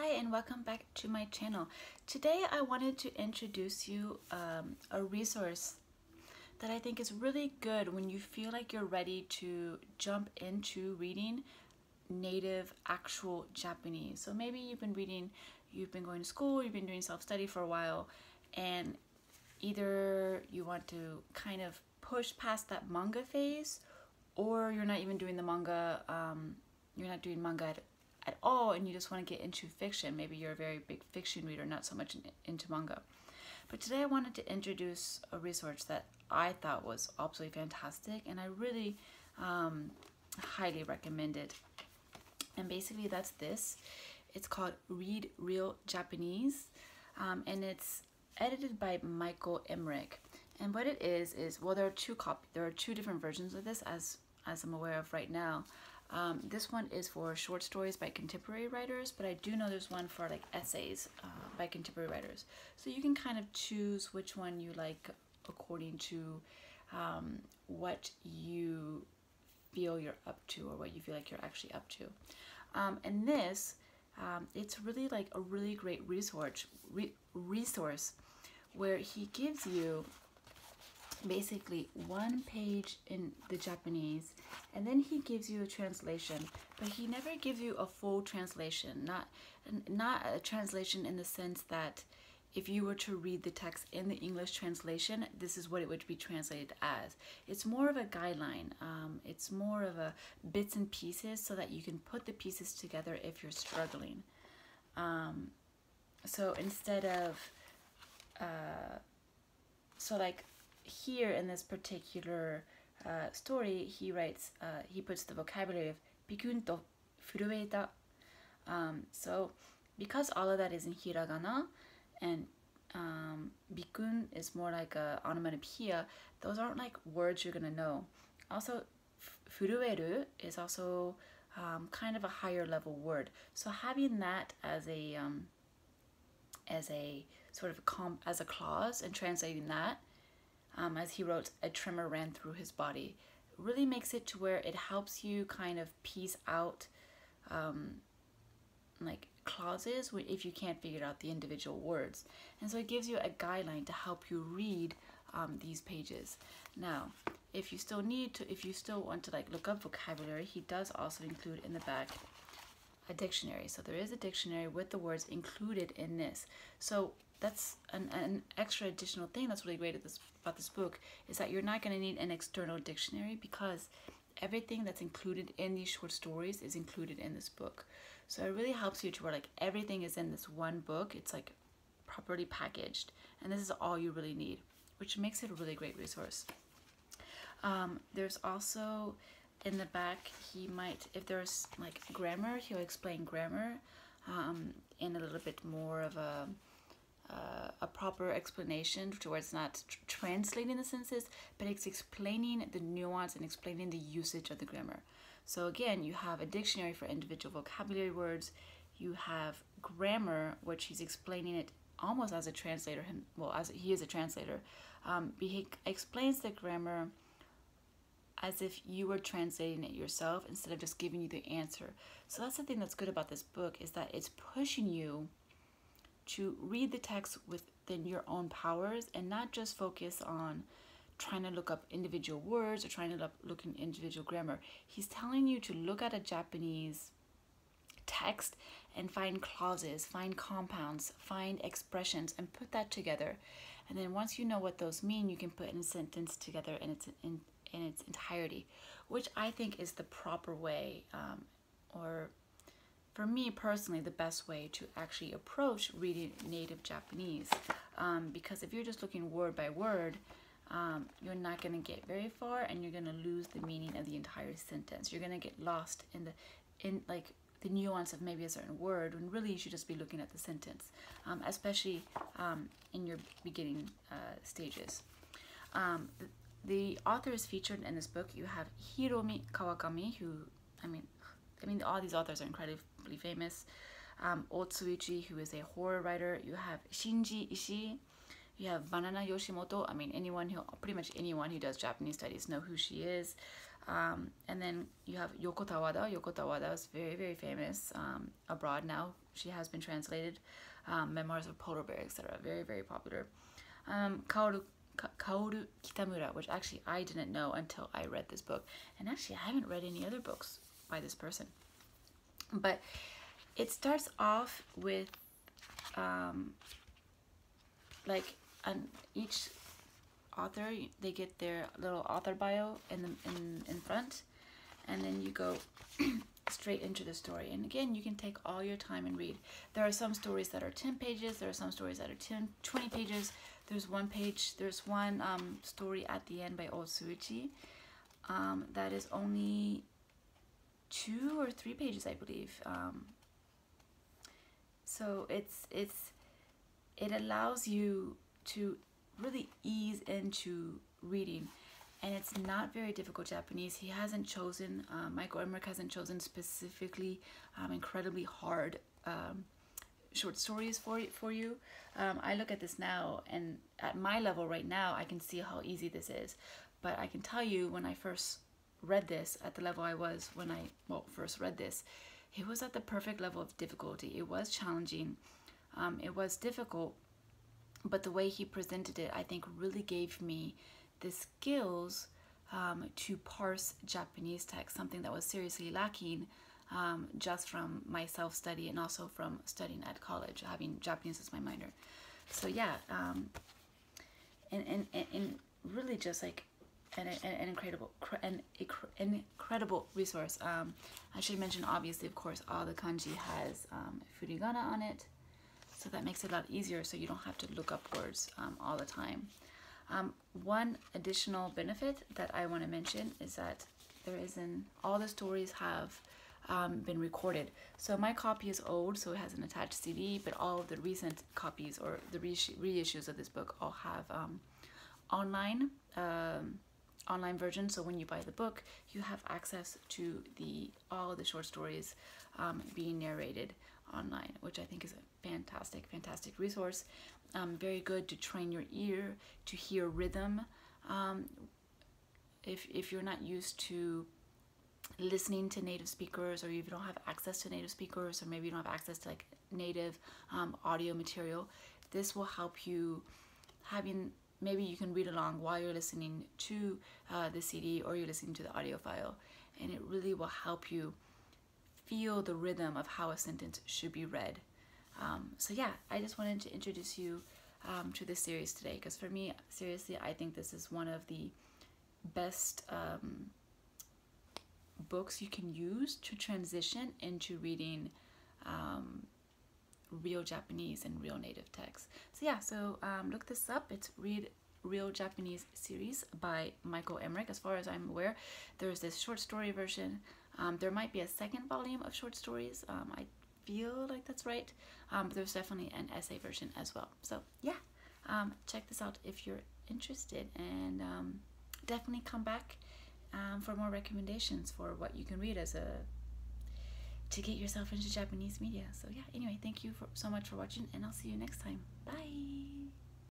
Hi and welcome back to my channel. Today I wanted to introduce you a resource that I think is really good when you feel like you're ready to jump into reading native actual Japanese. So maybe you've been going to school, you've been doing self-study for a while, and either you want to kind of push past that manga phase, or you're not even doing the manga, you're not doing manga at all, and you just want to get into fiction. Maybe you're a very big fiction reader, not so much into manga. But today I wanted to introduce a resource that I thought was absolutely fantastic, and I really highly recommend it. And basically that's this. It's called Read Real Japanese, and it's edited by Michael Emmerich. And what it is well, there are two different versions of this, as I'm aware of right now. This one is for short stories by contemporary writers, but I do know there's one for like essays by contemporary writers. So you can kind of choose which one you like according to what you feel you're up to, or what you feel like you're actually up to. And this, it's really like a really great resource where he gives you basically one page in the Japanese, and then he gives you a translation, but he never gives you a full translation, not a translation in the sense that if you were to read the text in the English translation, this is what it would be translated as. It's more of a guideline. It's more of a bits and pieces so that you can put the pieces together if you're struggling. So instead of so like here in this particular story, he writes, he puts the vocabulary of bikun to furueta. So because all of that is in hiragana, and bikun is more like a onomatopoeia, those aren't like words you're gonna know. Also, furueru is also kind of a higher level word. So having that as a sort of as a clause, and translating that, as he wrote, a tremor ran through his body, really makes it to where it helps you kind of piece out like clauses if you can't figure out the individual words. And so it gives you a guideline to help you read these pages. Now, if you still want to like look up vocabulary, he does also include in the back a dictionary. So there is a dictionary with the words included in this. So that's an extra additional thing that's really great about this book, is that you're not going to need an external dictionary, because everything that's included in these short stories is included in this book. So it really helps you to where like everything is in this one book. It's like properly packaged, and this is all you really need, which makes it a really great resource. There's also in the back, if there's like grammar, he'll explain grammar in a little bit more of a proper explanation, to where it's not translating the sentences, but it's explaining the nuance and explaining the usage of the grammar. So again, you have a dictionary for individual vocabulary words. You have grammar, which he's explaining it almost as a translator. Well, as he is a translator, he explains the grammar as if you were translating it yourself, instead of just giving you the answer. So that's the thing that's good about this book, is that it's pushing you to read the text within your own powers, and not just focus on trying to look up individual words or trying to look in individual grammar. He's telling you to look at a Japanese text and find clauses, find compounds, find expressions, and put that together. And then once you know what those mean, you can put in a sentence together in its entirety, which I think is the proper way, or for me personally, the best way to actually approach reading native Japanese. Because if you're just looking word by word, you're not going to get very far, and you're going to lose the meaning of the entire sentence. You're going to get lost in like the nuance of maybe a certain word, when really you should just be looking at the sentence, especially in your beginning stages. The author is featured in this book. You have Hiromi Kawakami, who, I mean, all these authors are incredibly famous. Otsuichi, who is a horror writer. You have Shinji Ishii. You have Banana Yoshimoto. I mean, pretty much anyone who does Japanese studies know who she is. And then you have Yoko Tawada. Yoko Tawada is very, very famous abroad now. She has been translated. Memoirs of Polar Bear, etc. Very, very popular. Kaoru Kitamura, which actually I didn't know until I read this book. And actually, I haven't read any other books by this person. But it starts off with each author, they get their little author bio in front, and then you go straight into the story. And again, you can take all your time and read. There are some stories that are 10 pages. There are some stories that are 20 pages. There's one story at the end by Otsuichi that is only 2 or 3 pages, I believe. So it allows you to really ease into reading, and it's not very difficult Japanese. He hasn't chosen, Michael Emmerich hasn't chosen specifically incredibly hard short stories for you. I look at this now, and at my level right now, I can see how easy this is. But I can tell you, when I first read this, at the level I was when I first read this, it was at the perfect level of difficulty. It was challenging. It was difficult, but the way he presented it, I think, really gave me the skills to parse Japanese text, something that was seriously lacking just from my self-study and also from studying at college, having Japanese as my minor. So yeah, and really just like an incredible resource. I should mention, obviously, of course, all the kanji has furigana on it, so that makes it a lot easier, so you don't have to look up words all the time. One additional benefit that I want to mention is that all the stories have been recorded. So my copy is old, so it has an attached CD, but all of the recent copies or the reissues of this book all have online version. So when you buy the book, you have access to all the short stories being narrated online, which I think is a fantastic resource. Very good to train your ear to hear rhythm. If you're not used to listening to native speakers, or if you don't have access to native speakers, or maybe you don't have access to like native audio material, this will help you maybe you can read along while you're listening to the CD or you're listening to the audio file, and it really will help you feel the rhythm of how a sentence should be read. So yeah, I just wanted to introduce you to this series today, because for me, seriously, I think this is one of the best books you can use to transition into reading real Japanese and real native text. So yeah, look this up. It's Read Real Japanese series by Michael Emmerich. As far as I'm aware, there's this short story version. There might be a second volume of short stories. I feel like that's right. But there's definitely an essay version as well. So yeah, check this out if you're interested, and definitely come back for more recommendations for what you can read to get yourself into Japanese media. So yeah, anyway, thank you so much for watching, and I'll see you next time. Bye!